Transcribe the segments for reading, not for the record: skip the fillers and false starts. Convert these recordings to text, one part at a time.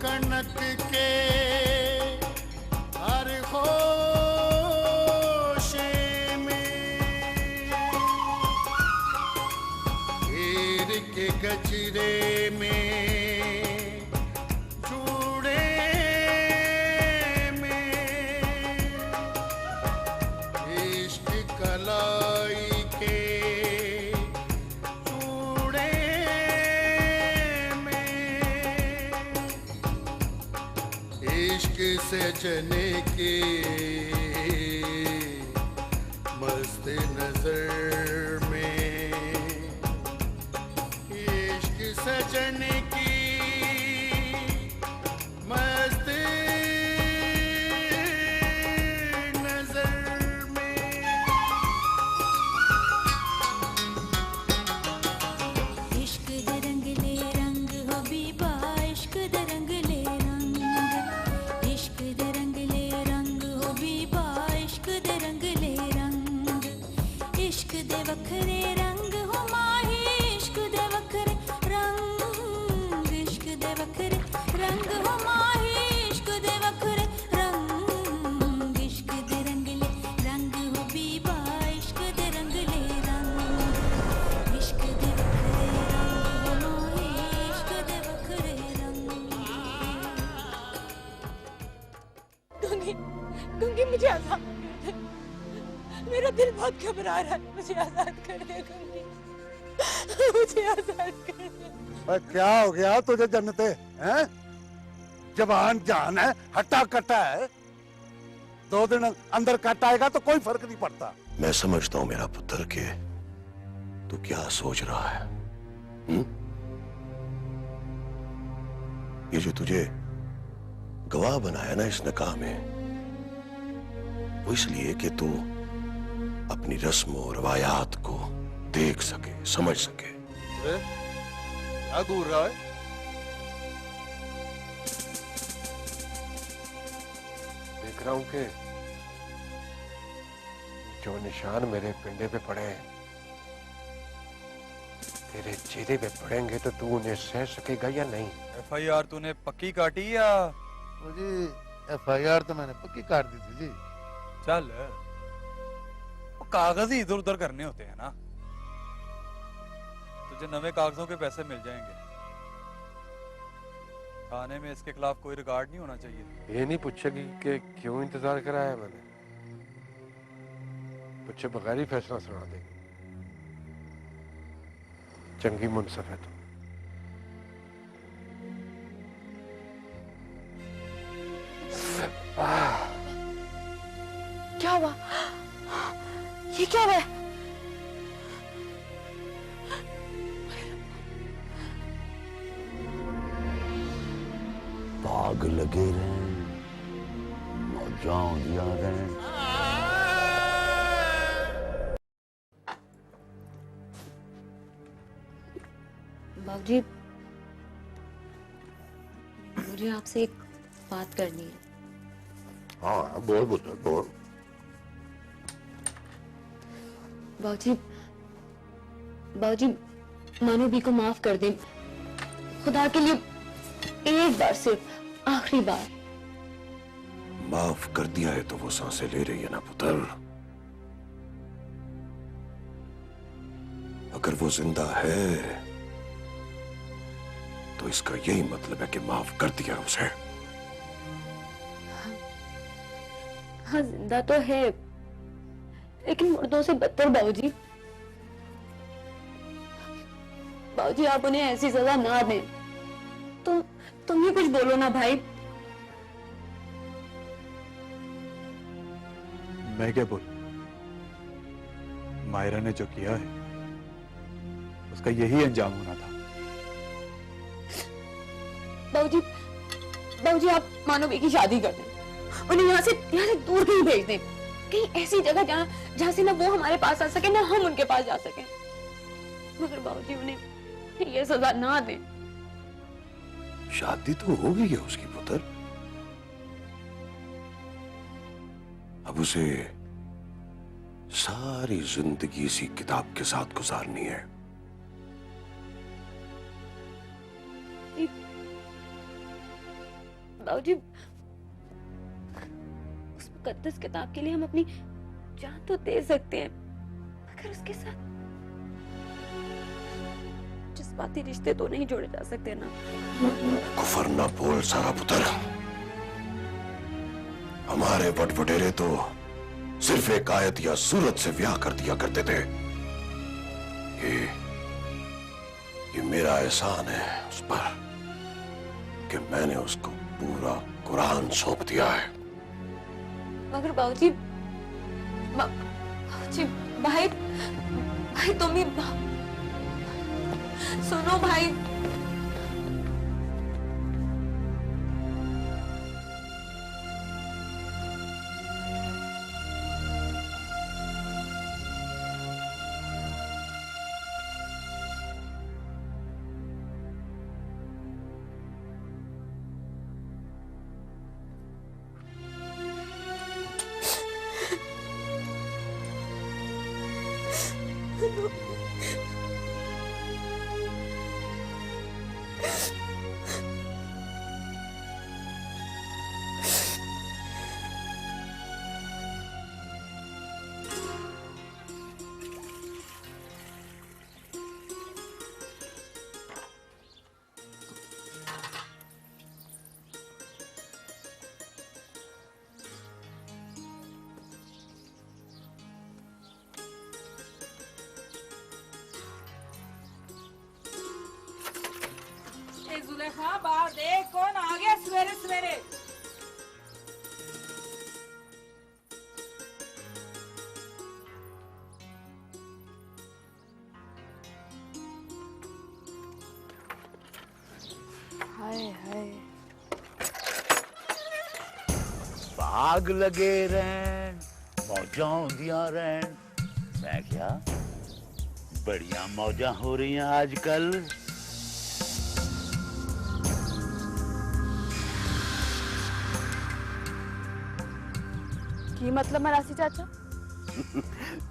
कनक के हर होशे में हीर के गजरे में चूड़े में इश्क कलाई के चूड़े में इश्क सजने की मस्त नजर में इश्क सजने की मस्त नजर में इश्क दे रंगले रंग हो बीबा इश्क दे रंगले रंग इश्क दे रंगले रंग हो बीबा इश्क दे रंगले रंग इश्क दे वखरे रंग हो माही इश्क दे वखरे रंग इश्क दे वखरे रंग हो माही इश्क दे वखरे रंग इश्क दे रंगले रंग हो बीबा इश्क दे रंगले रंग इश्क दे वखरे रंग हो माही इश्क दे वखरे रंग गंगी गंगी मुझे आजाद कर दे। मेरा दिल बहुत घबरा रहा है, मुझे आजाद कर दे गंगी, मुझे आजाद कर दे। क्या हो गया तुझे जन्नते हैं? जवान जान है, हट्टा कट्टा है। 2 दिन अंदर कट आएगा तो कोई फर्क नहीं पड़ता। मैं समझता हूं मेरा पुत्र के तू क्या सोच रहा है। ये जो तुझे गवाह बनाया ना इस निकाह में, वो इसलिए कि तू अपनी रस्म और रवायात को देख सके, समझ सके। क्या घूर रहा है? देख रहा हूं कि जो निशान मेरे पिंडे पे पड़े हैं तेरे चेहरे पे पड़ेंगे तो तू उन्हें सह सकेगा या नहीं? FIR तूने पक्की काटी या? जी FIR तो मैंने पक्की काट दी थी जी। चल वो कागज ही इधर उधर करने होते हैं ना, तुझे नवे कागजों के पैसे मिल जाएंगे। थाने में इसके खिलाफ कोई रिकॉर्ड नहीं होना चाहिए। ये नहीं पूछेगी कि क्यों इंतजार कराया मैंने, पूछे बगैर ही फैसला सुना देगी। चंगी मुनसफ है तो। क्या हुआ? ये क्या हुआ? भाग लगे रहे, मौजां दिया रहे। बाबूजी मुझे आपसे एक बात करनी है। हाँ बोल बोल बोल। बाबूजी बाबूजी मानो भी को माफ कर दें, खुदा के लिए एक बार, सिर्फ आखिरी बार। माफ कर दिया है तो वो सांसें ले रही है ना पुत्र। अगर वो जिंदा है तो इसका यही मतलब है कि माफ कर दिया उसे। हाँ जिंदा तो है लेकिन मुर्दों से बदतर। बाबूजी बाबूजी आप उन्हें ऐसी सजा ना दें। तुम ही कुछ बोलो ना भाई। मैं क्या बोल, मायरा ने जो किया है उसका यही अंजाम होना था। बाबूजी आप मानवी की शादी कर दें, उन्हें यहाँ से दूर कहीं भेज दें, कहीं ऐसी जगह जहाँ से ना वो हमारे पास आ सके ना हम उनके पास जा सके। मगर बाबूजी उन्हें ये सजा ना दें। शादी तो हो गई है उसकी पुत्र, अब उसे सारी जिंदगी इसी किताब के साथ गुजारनी है। बाबूजी, उस मुकद्दस किताब के लिए हम अपनी जान तो दे सकते हैं, मगर उसके साथ जज्बाती रिश्ते तो नहीं जोड़े जा सकते ना। कुफर न बोल सारा पुत्र। हमारे बटबटेरे तो सिर्फ एक आयत या सूरत से ब्याह कर दिया करते थे। ये मेरा एहसान है उस पर कि मैंने उसको पूरा कुरान सौंप दिया है। मगर बाबूजी, बाबूजी, भाई भाई तुम ही सुनो भाई। जुलेखा, बाहर देख कौन आ गया सवेरे सवेरे। हाय हाय, बाग लगे रहन, मौजा होंदियां रहन। मैं क्या बढ़िया मौजा हो रही हैं आजकल। की मतलब मरासी चाचा?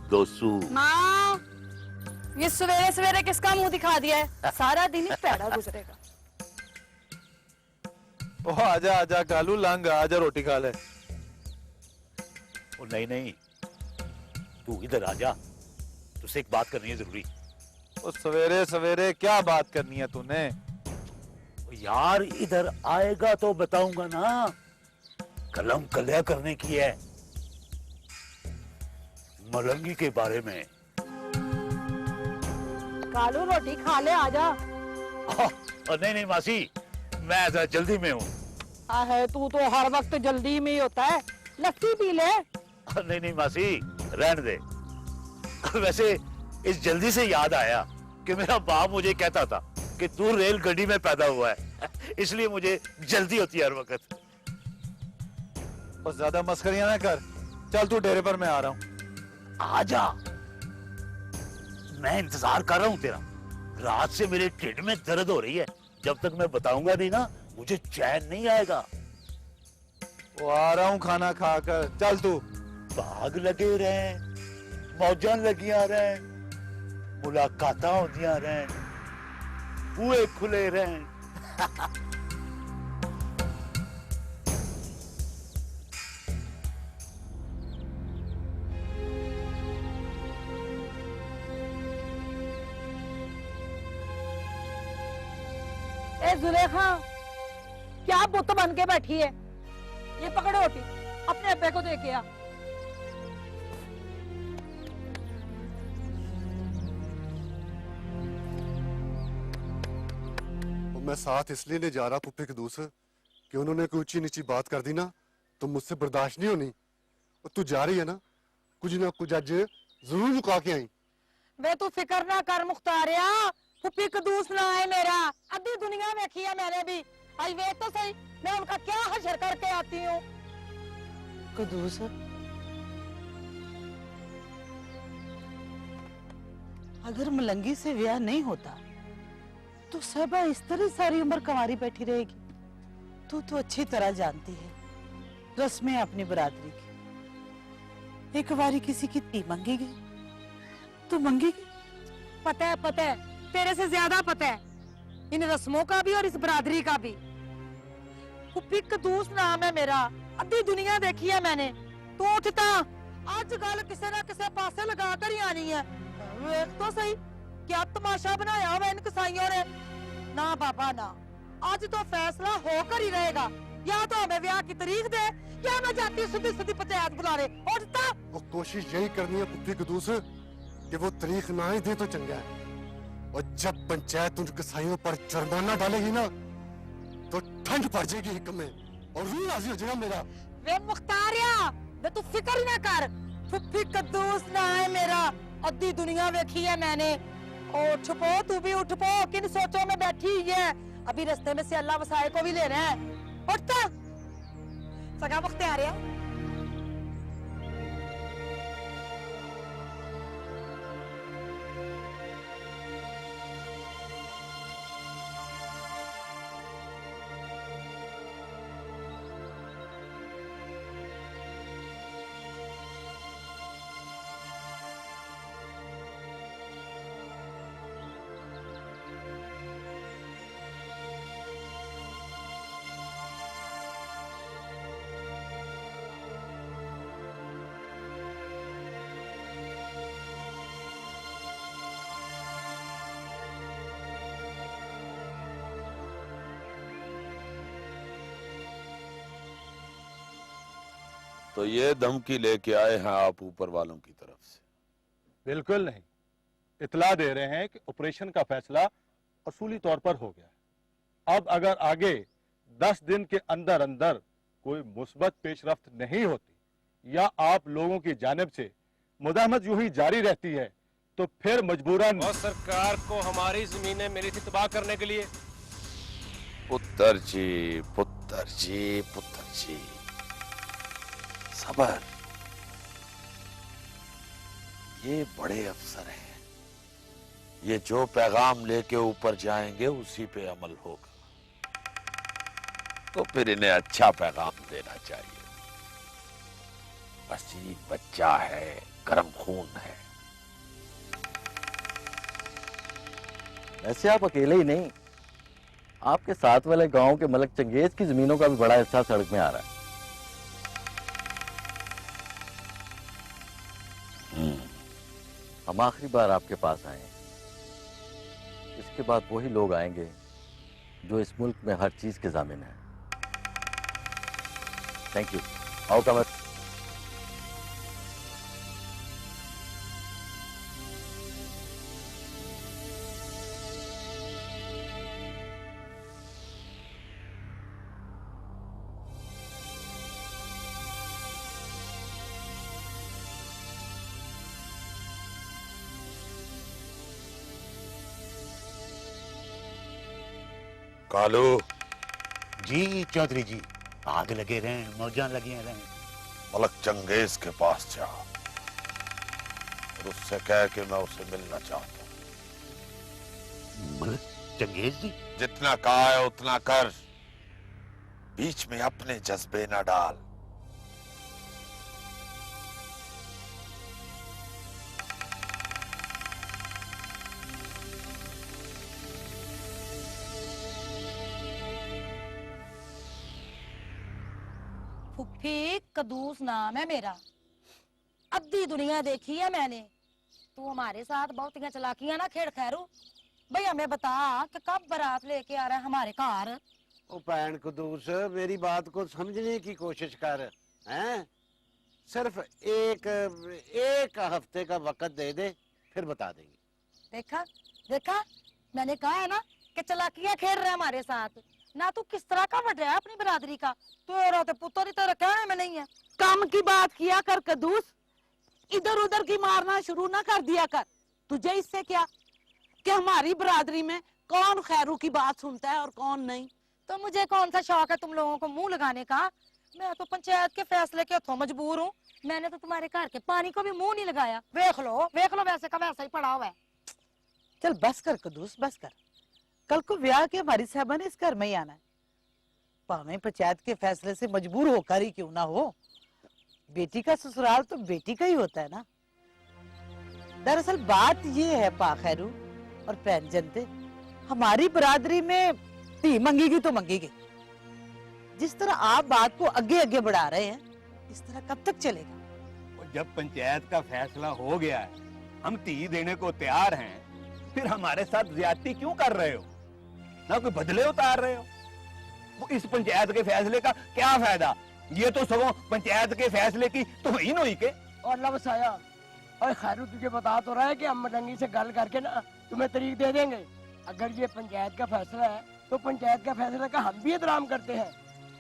दोस्तू माँ, ये सवेरे सवेरे किसका मुंह दिखा दिया है? सारा दिन ही पैड़ा गुजरेगा। ओ आजा आजा कालू, लंग आजा, रोटी खा ले। ओ नहीं नहीं, तू इधर आजा, तुझसे एक बात करनी है जरूरी। ओ सवेरे सवेरे क्या बात करनी है तूने? यार इधर आएगा तो बताऊंगा ना, कलम कलिया करने की है मलंगी के बारे में। कालू रोटी खा ले, आजा। नहीं नहीं मासी, मैं जरा जल्दी में हूँ। है तू तो हर वक्त जल्दी में ही होता है, लस्सी पी ले। नहीं नहीं मासी, रहने दे। वैसे इस जल्दी से याद आया कि मेरा बाप मुझे कहता था कि तू रेल गाड़ी में पैदा हुआ है, इसलिए मुझे जल्दी होती है हर वक्त। बस ज्यादा मस्करियां ना कर, चल तू डेरे पर, मैं आ रहा हूँ। आजा, मैं इंतजार कर रहा हूँ तेरा। रात से मेरे ढिड में दर्द हो रही है, जब तक मैं बताऊंगा नहीं ना मुझे चैन नहीं आएगा। वो आ रहा हूँ खाना खाकर, चल तू। बाग लगे रहे, मौजां लगियां रहे, मुलाकातां होंदियां रहे, बूहे खुले रहे। ए जुलेखा, क्या बुत बन के बैठी है? ये पकड़ो रोटी, अपने अब्बे को दे के आ। मैं साथ इसलिए नहीं जा रहा पुप्पी के दूसरे कि उन्होंने कोई ऊंची नीची बात कर दी ना तो मुझसे बर्दाश्त नहीं होनी। और तू जा रही है ना कुछ आज जरूर रुका के आई। वे तू फिक्र ना कर मुख्तारिया, पुप्पी कदूस ना है मेरा। अद्धी दुनिया देखी है मैंने भी, आज वे तो सही मैं उनका क्या हशर करके आती हूँ। कदूस, अगर मलंगी से ब्याह नहीं होता तो सबा इस तरह सारी उम्र कंवारी बैठी रहेगी। तू तो अच्छी तरह जानती है रस्में अपनी बरादरी की। एक बारी किसी की ती मांगेगी तो मांगेगी। पता है, तेरे से ज्यादा पता है इन रस्मों का भी और इस बरादरी का भी। फुप्पी कदूस नाम है मेरा, अद्धी दुनिया देखी है मैंने। तू उठता आज गल किसे ना किसे पासे लगा कर ही आनी है। वेख तो सही क्या तमाशा बनाया हुआ इन कसाईयों ने। ना बाबा ना, आज तो फैसला होकर ही रहेगा। या तो हमें ब्याह की तारीख दे या मैं जाती सीधी सीधी पंचायत बुला ले। उठता वो कोशिश यही करनी है पुप्पी कदूस कि वो तारीख ना ही दे तो चंगा है। और जब पंचायत उन कसाईयों पर जुर्माना डालेगी ना तो ठंड पड़ जाएगी हिक में और रूह राजी हो जाएगा मेरा। वे मुख्तारिया वे तू फिक्र ही ना कर, फुप्पी कद्दूस ना है मेरा, अद्धी दुनिया देखी है मैंने। और छुपो तू भी उठ पो, किन सोचों में बैठी है। अभी रास्ते में से अल्लाह वसाए को भी लेना है। उठता सगा मुख्तारिया। तो ये धमकी लेके आए हैं आप ऊपर वालों की तरफ से? बिल्कुल नहीं, इतला दे रहे हैं कि ऑपरेशन का फैसला असूली तौर पर हो गया है। अब अगर आगे 10 दिन के अंदर अंदर कोई मुस्बत पेशरफ्त नहीं होती या आप लोगों की जानिब से मुदाहमत यूं ही जारी रहती है तो फिर मजबूरन और सरकार को हमारी जमीनें मिली थी तबाह करने के लिए। पुत्र जी, पुत्र जी, पुत्र जी, सबर। ये बड़े अफसर हैं, ये जो पैगाम लेके ऊपर जाएंगे उसी पे अमल होगा। तो फिर इन्हें अच्छा पैगाम देना चाहिए। वसीम बच्चा है, गर्म खून है। वैसे आप अकेले ही नहीं, आपके साथ वाले गांव के मलक चंगेज की जमीनों का भी बड़ा हिस्सा सड़क में आ रहा है। हम आखिरी बार आपके पास आए, इसके बाद वही लोग आएंगे जो इस मुल्क में हर चीज के जामिन है। Thank you. आओ कमर। कालू जी चौधरी जी, आग लगे रहे, मौजा लगे रहे। मलक चंगेज के पास जा और उससे कह कि मैं उसे मिलना चाहता हूं। मलक चंगेज जी? जितना कहा है उतना कर, बीच में अपने जज्बे न डाल। फुफ्फी कदूस नाम है मेरा, अद्धी दुनिया देखी है मैंने। तू हमारे साथ बहुत चलाकियां ना खेड़ खैरू। भाई हमें बता कि कब बारात लेके आ रहा है हमारे घर। ओ भैन कदूस, मेरी बात को समझने की कोशिश कर। हैं? सिर्फ एक हफ्ते का वक्त दे दे, फिर बता देंगे। देखा देखा, मैंने कहा है ना कि चलाकियां खेल रहे हमारे साथ। ना तू किस तरह का वजह है अपनी बिरादरी का, तो तो पुत्र ही तेरा कहने में नहीं है। काम की बात किया कर कदूस, इधर उधर की मारना शुरू ना कर दिया कर। तुझे इससे क्या कि हमारी बिरादरी में कौन खैरू की बात सुनता है और कौन नहीं। तो मुझे कौन सा शौक है तुम लोगों को मुंह लगाने का। मैं तो पंचायत के फैसले के हथों मजबूर हूँ। मैंने तो तुम्हारे घर के पानी को भी मुंह नहीं लगाया। देख लो वैसे का वैसा ही पड़ा हुआ है। चल बस कर कदूस, बस कर। कल को ब्याह के हमारी साहबा ने इस घर में ही आना है, भावें पंचायत के फैसले से मजबूर होकर ही क्यों ना हो। बेटी का ससुराल तो बेटी का ही होता है ना। दरअसल बात ये है पा खैरू और पैन जनते, हमारी बरादरी में धी मंगेगी तो मंगेगी। जिस तरह आप बात को आगे आगे बढ़ा रहे हैं, इस तरह कब तक चलेगा? जब पंचायत का फैसला हो गया है, हम ती देने को तैयार हैं, फिर हमारे साथ ज्यादती क्यों कर रहे हो? ना कोई बदले उतार रहे हो? वो इस पंचायत के फैसले का क्या फायदा? ये तो सगों पंचायत के फैसले की तौहीन हुई के। और लफ्ज़ आया, और खैरू तुझे बता तो रहा है कि हम मलंगी से गल करके ना तुम्हें तरीक दे देंगे। अगर ये पंचायत का फैसला है तो पंचायत का फैसला का हम भी एहतराम करते हैं,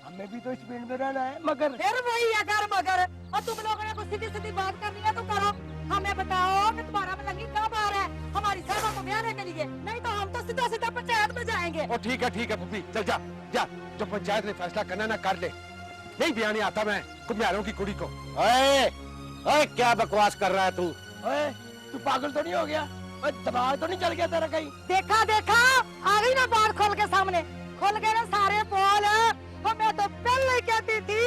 हमें भी तो इस फील्ड में रहना है। मगर फिर वही अगर मगर, और तुम लोगों ने कुछ सीधी सीधी बात करनी है तो करो। हमें बताओ कि तुम्हारा मलंगी कब आ रहा है हमारी साहबा को ब्याह के लिए, नहीं तो हम तो सीधा सीधा पंचायत में जाएंगे। और ठीक है पुप्पी, चल जा जा, जो पंचायत ने फैसला करना ना कर ले। नहीं बयान नहीं आता मैं कुम्हारों की कुड़ी को। ओए क्या बकवास कर रहा है तू? ओए तू पागल तो नहीं हो गया? ओए दिमाग तो नहीं चल गया तेरा कहीं? देखा देखा आ गई ना बात खोल के सामने, खोल गए ना सारे बोल। और मैं तो पहले ही कहती थी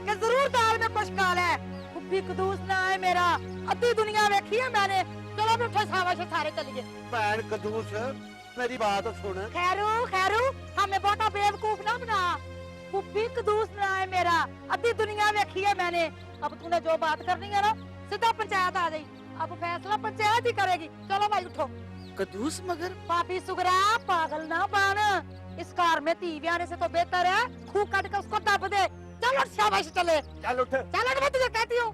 कि जरूर दाल में कुछ काला है। कुप्पी कदूस ना है मेरा, अद्धी दुनिया देखी है मैंने। चलो मैं उठे सावा से सारे चलिए। पैर कदूस मेरी बात सुन। खैरू हमें बहुत बेवकूफ ना बना। कुप्पी कदूस ना है मेरा, अद्धी दुनिया देखी है मैंने। अब तूने जो बात करनी है ना सीधा पंचायत आ गई, अब फैसला पंचायत ही करेगी। चलो भाई उठो। कदूस मगर पापी सुगरा पागल ना बन, इस कार में तीवी आने से तो बेहतर है खूब काट के उसको दब दे। चलो शाबाश चले। चल उठ। चलो मैं तुझे कहती हूँ।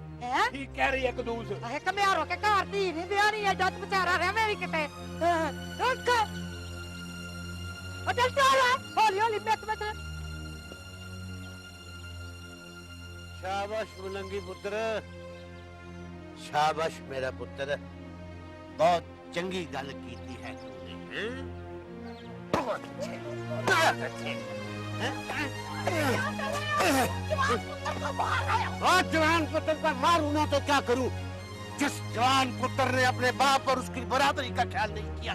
ठीक कह रही है कदूस। अरे कमियारों के घर धी नहीं ब्याह नहीं है, जज बेचारा है मेरी किते। चल चल हौली हौली मत शाबाश मलंगी पुत्र, शाबाश मेरा पुत्र, बहुत चंगी गल कीती है तूने। बहुत अच्छे, बहुत अच्छे। और जवान पुत्र पर मारूं ना तो क्या करूं? जिस जवान पुत्र ने अपने बाप और उसकी बराबरी का ख्याल नहीं किया,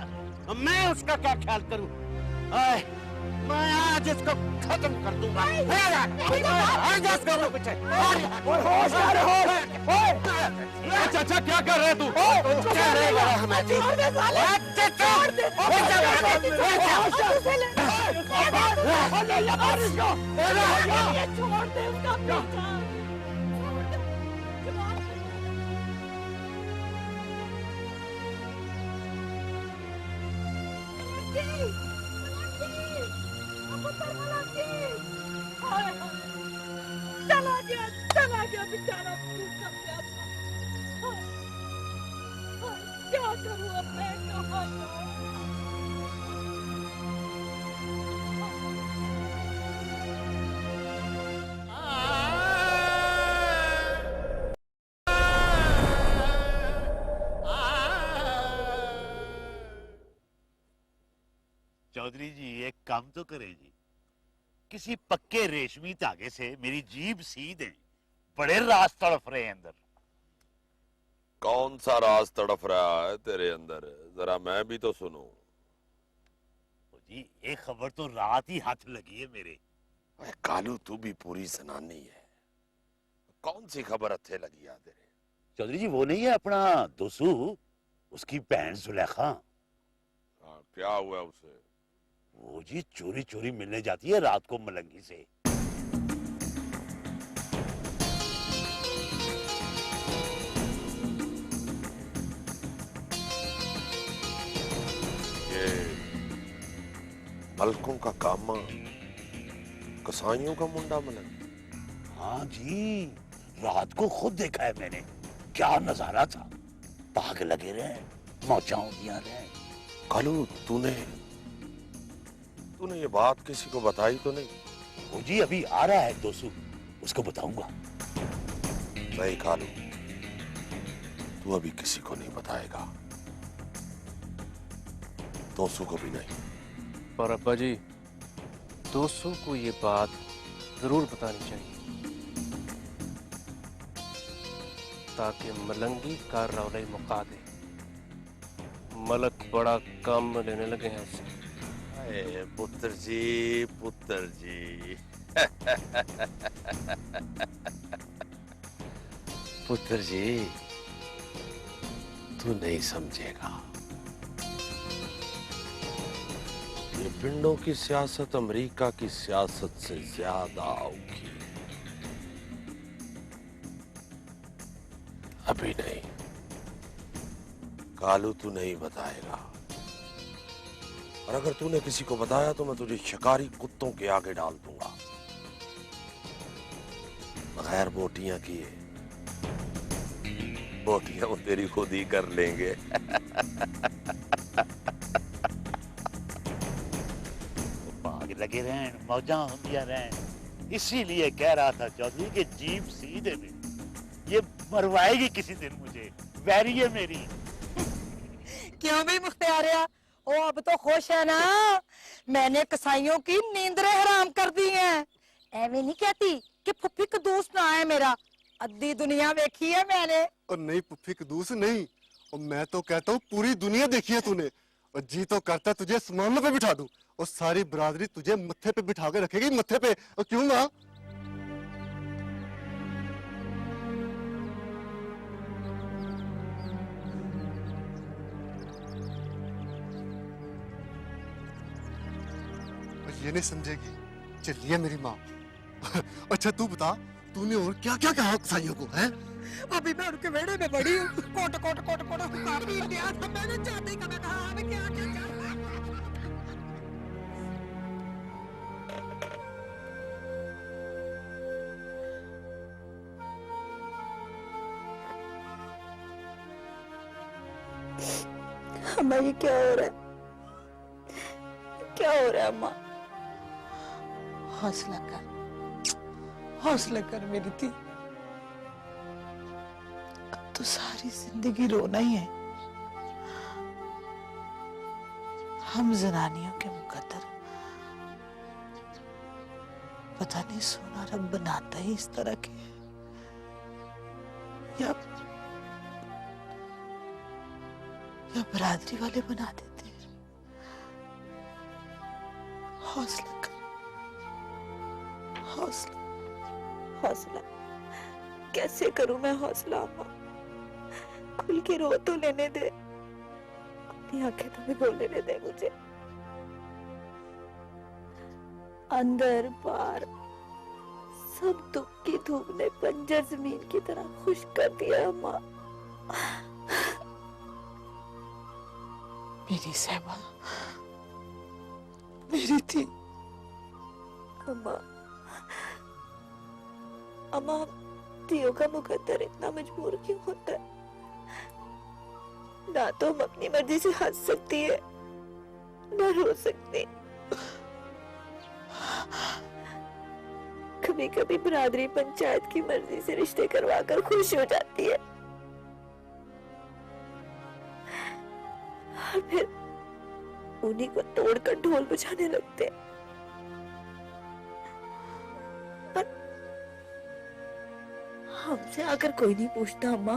मैं उसका क्या ख्याल करूं? मैं आज इसको खत्म कर दूंगा। चाचा क्या कर रहे तू? चला गया बेचारा भूखा प्यासा। क्या करूं अब मैं, कहाँ जाऊं? चौधरी जी एक काम तो करें जी, किसी पक्के रेशमी धागे से मेरी जीभ सी दें, बड़े राज तड़फ रहे हैं अंदर। कौन सा राज तड़फ रहा है तेरे अंदर, जरा मैं भी तो सुनूं। जी एक खबर तो रात ही हाथ लगी है मेरे। कालू तू भी पूरी जनानी है, कौन सी खबर हथे लगी है तेरे? चौधरी जी वो नहीं है अपना दोसू, उसकी बहन सुलेखा। क्या हुआ उसे? वो जी चोरी चोरी मिलने जाती है रात को मलंगी से। ये मलकों का कामा, कसाईयों का मुंडा मलंग। हाँ जी रात को खुद देखा है मैंने, क्या नजारा था। भाग लगे रहे, मौजा दिया रहे। कालू तूने ये बात किसी को बताई तो नहीं? वो जी अभी आ रहा है दोसू, उसको बताऊंगा। नहीं कालू, तू अभी किसी को नहीं बताएगा, दोसू को भी नहीं। पर अब्बा जी दोसू को ये बात जरूर बतानी चाहिए, ताकि मलंगी का रौले मुका दे। मलक बड़ा काम लेने लगे हैं उससे। पुत्र जी, पुत्र जी। पुत्र जी तू नहीं समझेगा। ये पिंडों की सियासत अमेरिका की सियासत से ज्यादा औखी। अभी नहीं, कालू तू नहीं बताएगा, और अगर तूने किसी को बताया तो मैं तुझे शिकारी कुत्तों के आगे डाल दूंगा, बगैर बोटियां किए। बोटियां वो तेरी खुद ही कर लेंगे। लगे रहन, मौजा होंदिया रहन। इसीलिए कह रहा था चौधरी कि जीप सीधे में, ये मरवाएगी किसी दिन मुझे, वैरी है मेरी। क्यों भी मुख्तियारिया, ओ अब तो खुश है ना? मैंने कसाईयों की नींदरें हराम कर दी हैं। ऐਵੇਂ नहीं कहती कि फुफी कदूस ना है मेरा, अद्धी दुनिया देखी है मैंने। और नहीं पुप्पी कदूस नहीं, और मैं तो कहता हूँ पूरी दुनिया देखी है तूने, और जी तो करता तुझे समानों पे बिठा दूं और सारी बरादरी तुझे मत्थे पे बिठा के रखेगी, मत्थे पे। और क्यों ना? ये नहीं समझेगी, चलिए मेरी माँ। अच्छा तू बता, तूने और क्या क्या कहा कसाईयों को है? अभी मैं उनके वेड़े में बड़ी हूँ, कोट कोट कोट कोट काफी इंडिया था, मैंने चाहते ही कहा था हमें क्या क्या क्या। अम्मा ये क्या हो रहा है? क्या हो रहा है अम्मा? हौसला कर, हौसला कर मेरी थी। अब तो सारी जिंदगी रोना ही है। हम जनानियों के मुकद्दर, पता नहीं सोना रब बनाता ही इस तरह के, या बरादरी वाले बना देते हैं। हौसला कर, हौसला। हौसला कैसे करूं मैं हौसला अम्मा? खुल के रो तो लेने दे, अपनी आंखें तो भिगो लेने दे मुझे। अंदर बाहर सब दुख की धूप ने बंजर जमीन की तरह खुश कर दिया अम्मा। मेरी सहबा, मेरी थी। अम्मा, अम्मा तियों का मुकद्दर इतना मजबूर क्यों होता है? ना तो हम अपनी मर्जी से हंस सकती है, ना रो सकती। कभी कभी बरादरी पंचायत की मर्जी से रिश्ते करवाकर खुश हो जाती है, और फिर उन्हीं को तोड़कर ढोल बजाने लगते हैं। पर हमसे आकर कोई नहीं पूछता अम्मा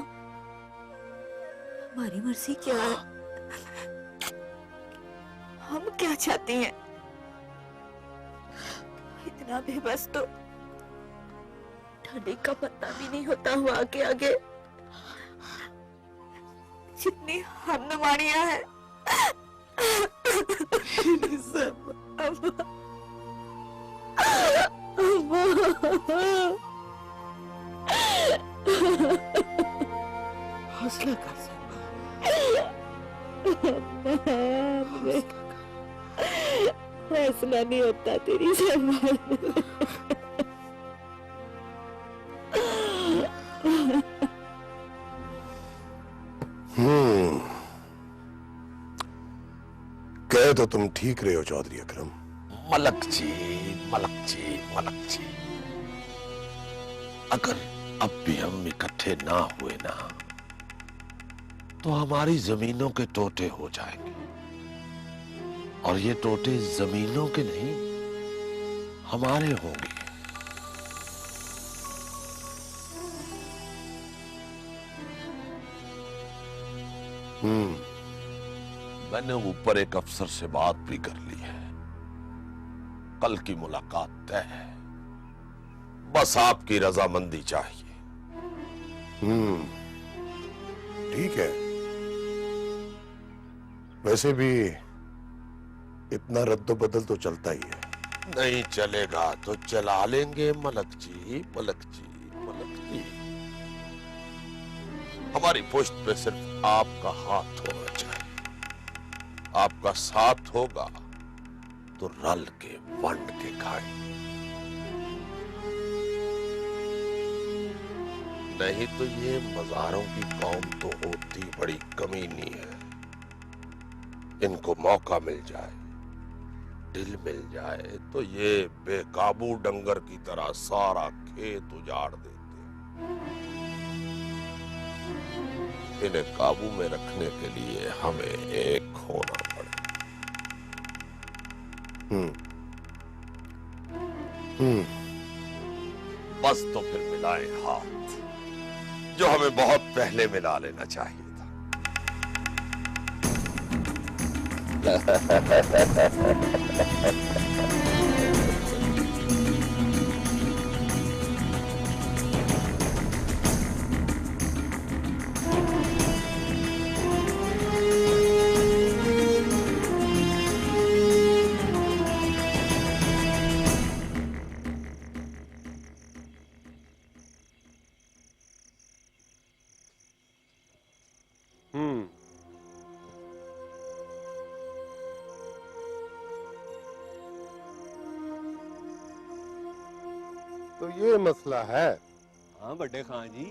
हमारी मर्जी क्या है, हम क्या चाहती हैं। इतना बेबस तो ठंडी का पत्ता भी नहीं होता हुआ के आगे, जितनी हम नमानियां हैं। हौसला कर फैसला नहीं होता तेरी से। कह तो तुम ठीक रहे हो चौधरी अकरम। मलक जी, मलक जी, मलक जी, अगर अब भी हम इकट्ठे ना हुए ना तो हमारी जमीनों के टोटे हो जाएंगे, और ये टोटे जमीनों के नहीं हमारे होंगे। मैंने ऊपर एक अफसर से बात भी कर ली है, कल की मुलाकात तय है, बस आपकी रजामंदी चाहिए। ठीक है, वैसे भी इतना रद्द बदल तो चलता ही है। नहीं चलेगा तो चला लेंगे मलक जी, मलक जी, मलक जी। हमारी पोस्ट पे सिर्फ आपका हाथ होना चाहिए। आपका साथ होगा तो रल के वंड के खाए, नहीं तो ये मजारों की कौम तो होती बड़ी कमीनी है। इनको मौका मिल जाए, दिल मिल जाए तो ये बेकाबू डंगर की तरह सारा खेत उजाड़ देते। इन्हें काबू में रखने के लिए हमें एक होना पड़े। बस तो फिर मिलाए हाथ, जो हमें बहुत पहले मिला लेना चाहिए था। तो ये मसला है। हाँ बड़े खान जी,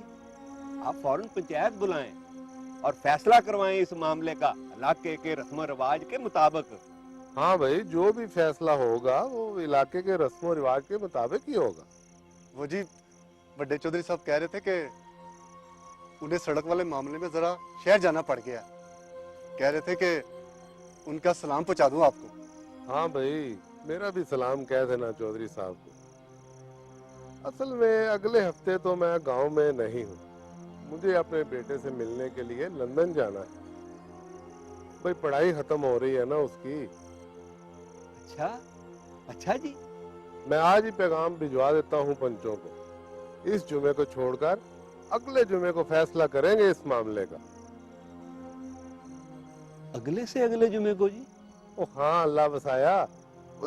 आप फौरन पंचायत बुलाएं और फैसला करवाएं इस मामले का इलाके के रस्म रिवाज के मुताबिक। हाँ भाई, जो भी फैसला होगा वो इलाके के रस्मों रिवाज के मुताबिक ही होगा। वो जी बड़े चौधरी साहब कह रहे थे कि उन्हें सड़क वाले मामले में जरा शहर जाना पड़ गया। कह रहे थे कि उनका सलाम पहुंचा दूं आपको। हाँ भाई, मेरा भी सलाम कह देना चौधरी साहब को। असल में अगले हफ्ते तो मैं गांव में नहीं हूँ। मुझे अपने बेटे से मिलने के लिए लंदन जाना है। भाई पढ़ाई खत्म हो रही है ना उसकी। अच्छा अच्छा जी, मैं आज ही पैगाम भिजवा देता हूँ पंचों को। इस जुमे को छोड़कर अगले जुमे को फैसला करेंगे इस मामले का। अगले से अगले जुमे को जी? ओ हाँ, अल्लाह बसाया।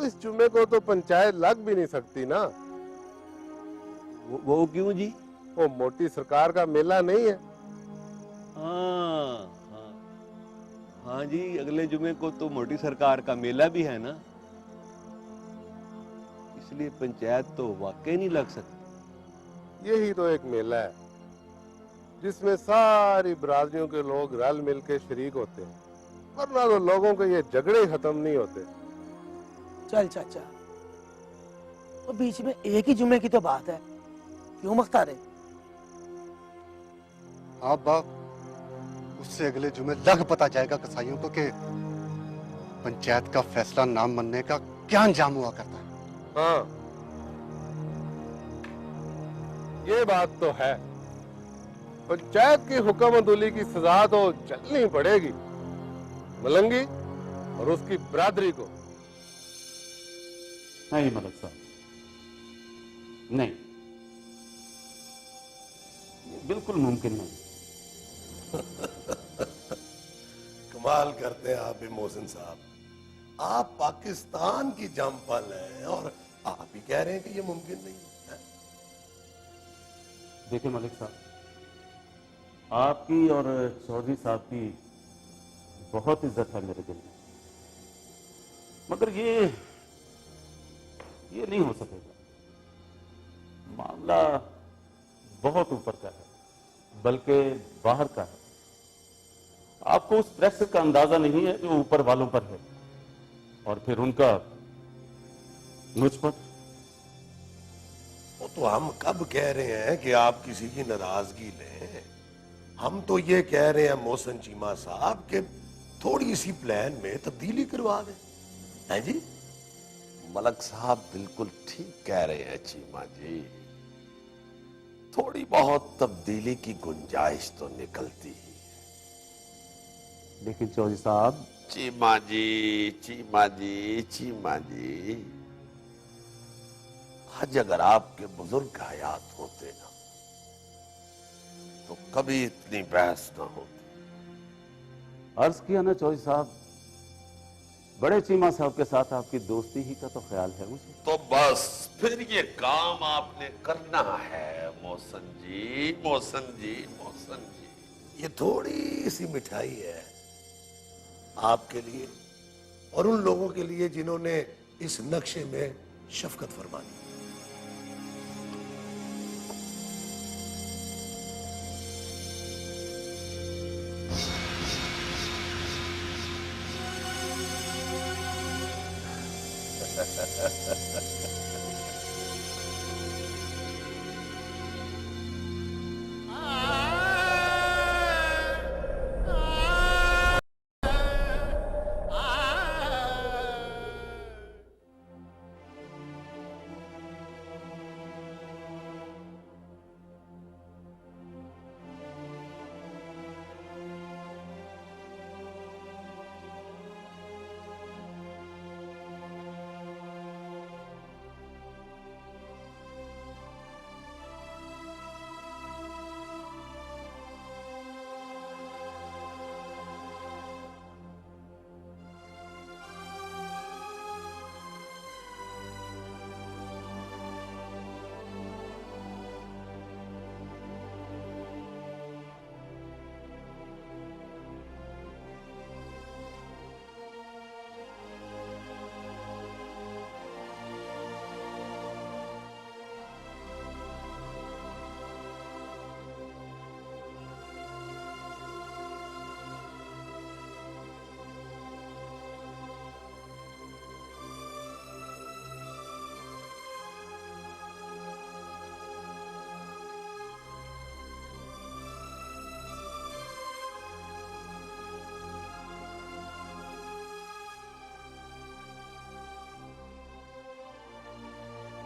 इस जुमे को तो पंचायत लग भी नहीं सकती ना। वो क्यों जी? वो मोटी सरकार का मेला नहीं है। हाँ हाँ हाँ जी, अगले जुमे को तो मोटी सरकार का मेला भी है ना, इसलिए पंचायत तो वाकई नहीं लग सकती। यही तो एक मेला है जिसमें सारी बरादरियों के लोग रल मिल के शरीक होते हैं, वरना तो लोगों के ये झगड़े खत्म नहीं होते। चल चाचा, वो बीच में एक ही जुमे की तो बात है, क्यों मख्तारे? हाँ बाप, उससे अगले जुमे लग पता जाएगा कसाईयों को कि पंचायत का फैसला ना मानने का क्या अंजाम हुआ करता है। हाँ, ये बात तो है। पंचायत की हुक्म अदुली की सजा तो चलनी पड़ेगी मलंगी और उसकी बरादरी को। नहीं मलक साहब, नहीं, बिल्कुल मुमकिन नहीं। कमाल करते हैं आप भी मोहसिन साहब। आप पाकिस्तान की जमपल हैं और आप ही कह रहे हैं कि ये मुमकिन नहीं है। देखिए मलिक साहब, आपकी और चौधरी साहब की बहुत इज्जत है मेरे दिल में, मगर ये नहीं हो सकेगा। मामला बहुत ऊपर का है, बल्कि बाहर का है। आपको उस प्रेशर का अंदाजा नहीं है जो ऊपर वालों पर है, और फिर उनका मुझ पर। वो तो हम कब कह रहे हैं कि आप किसी की नाराजगी लें। हम तो ये कह रहे हैं मोहसिन चीमा साहब कि थोड़ी सी प्लान में तब्दीली करवा दें। हैं जी? मलक साहब बिल्कुल ठीक कह रहे हैं चीमा जी। थोड़ी बहुत तब्दीली की गुंजाइश तो निकलती ही। लेकिन चौधरी साहब। चीमा जी, चीमा जी, चीमा जी, आज अगर आपके बुजुर्ग हयात होते ना तो कभी इतनी बहस ना होती। अर्ज किया ना चौधरी साहब बड़े चीमा साहब के साथ आपकी दोस्ती ही का तो ख्याल है मुझे। तो बस फिर ये काम आपने करना है मोहसन जी, मोहसन जी, मोहसन जी। ये थोड़ी सी मिठाई है आपके लिए और उन लोगों के लिए जिन्होंने इस नक्शे में शफकत फरमानी।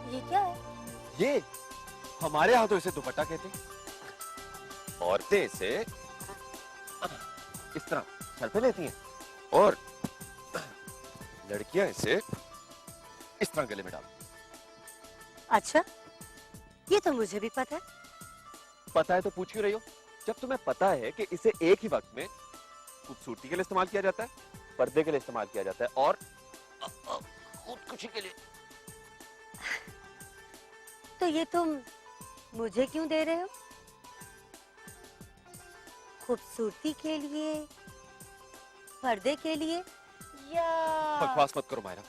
ये क्या है? ये हमारे यहाँ तो इसे दुपट्टा कहते हैं। औरतें इसे इस तरह सर पे लेती हैं और लड़कियां इसे इस तरह गले में डालती हैं। अच्छा, ये तो मुझे भी पता है। पता है तो पूछ क्यों रही हो? जब तुम्हें पता है कि इसे एक ही वक्त में खूबसूरती के लिए इस्तेमाल किया जाता है, पर्दे के लिए इस्तेमाल किया जाता है और खुदकुशी के लिए। तो ये तुम मुझे क्यों दे रहे हो? खूबसूरती के लिए, पर्दे के लिए, या बकवास मत करो मायरा,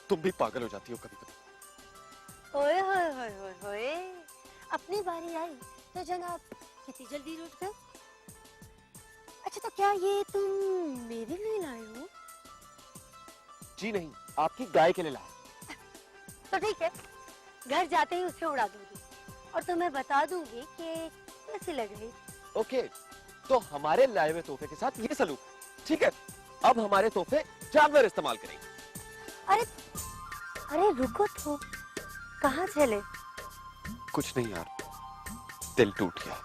तुम भी पागल हो जाती हो कभी कभी। ओए होए होए होए होए, अपनी बारी आई तो जनाब कितनी जल्दी रूठ गए। अच्छा, तो क्या ये तुम मेरे लिए लाए हो? जी नहीं, आपकी गाय के लिए लाया। तो ठीक है, घर जाते ही उसे उड़ा दूंगी और तुम्हें बता दूंगी कि कैसी लग रही। ओके, तो हमारे लाए हुए तोहफे के साथ ये सलूक, ठीक है? अब हमारे तोहफे जानवर इस्तेमाल करेंगे। अरे अरे रुको तो, कहाँ चले? कुछ नहीं यार, दिल टूट गया।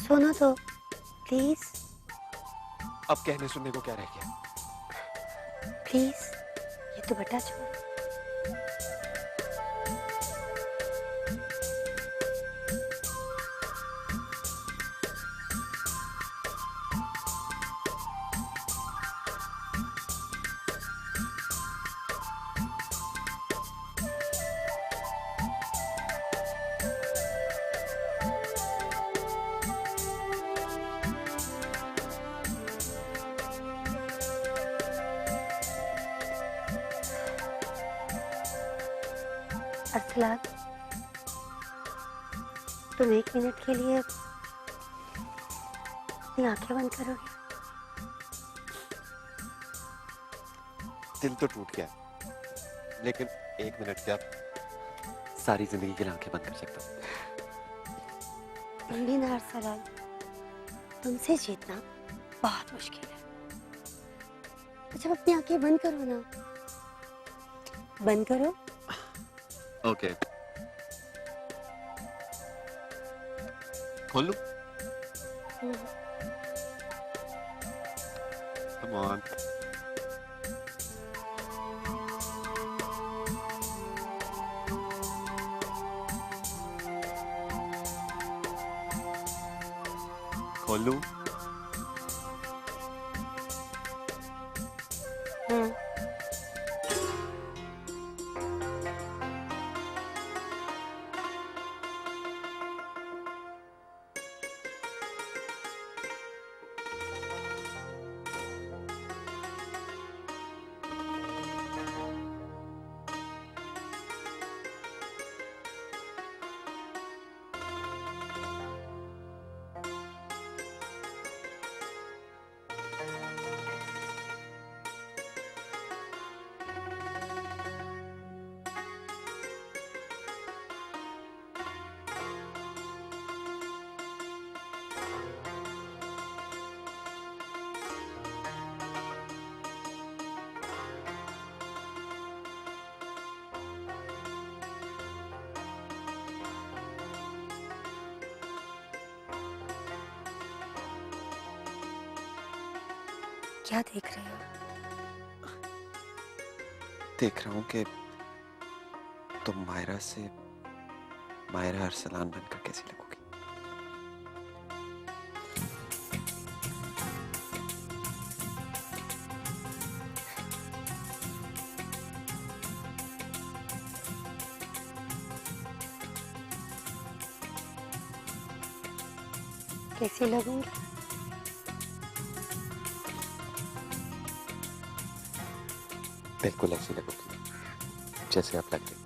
सुनो तो प्लीज। अब कहने सुनने को क्या रह गया? प्लीज ये दुपट्टा छोड़। अरसलान, तुम 1 मिनट के लिए अपनी आंखें बंद करोगे? दिल तो टूट गया, लेकिन 1 मिनट क्या, सारी जिंदगी के लिए आंखें बंद कर सकता हूँ। मीना अरसलान, तुमसे जीतना बहुत मुश्किल है। अच्छा, अपनी आंखें बंद करो ना, बंद करो। ओके, खोल लूं? Come on. खोल लूं? क्या देख रहे हो? देख रहा हूं कि तुम मायरा से मायरा अरसलान बनकर कैसी लगोगी। कैसी लगूंगी? बिल्कुल ऐसी लगोगी जैसे आप लग रही।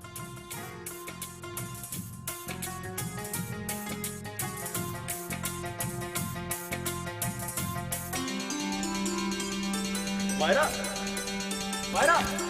मायरा, मायरा।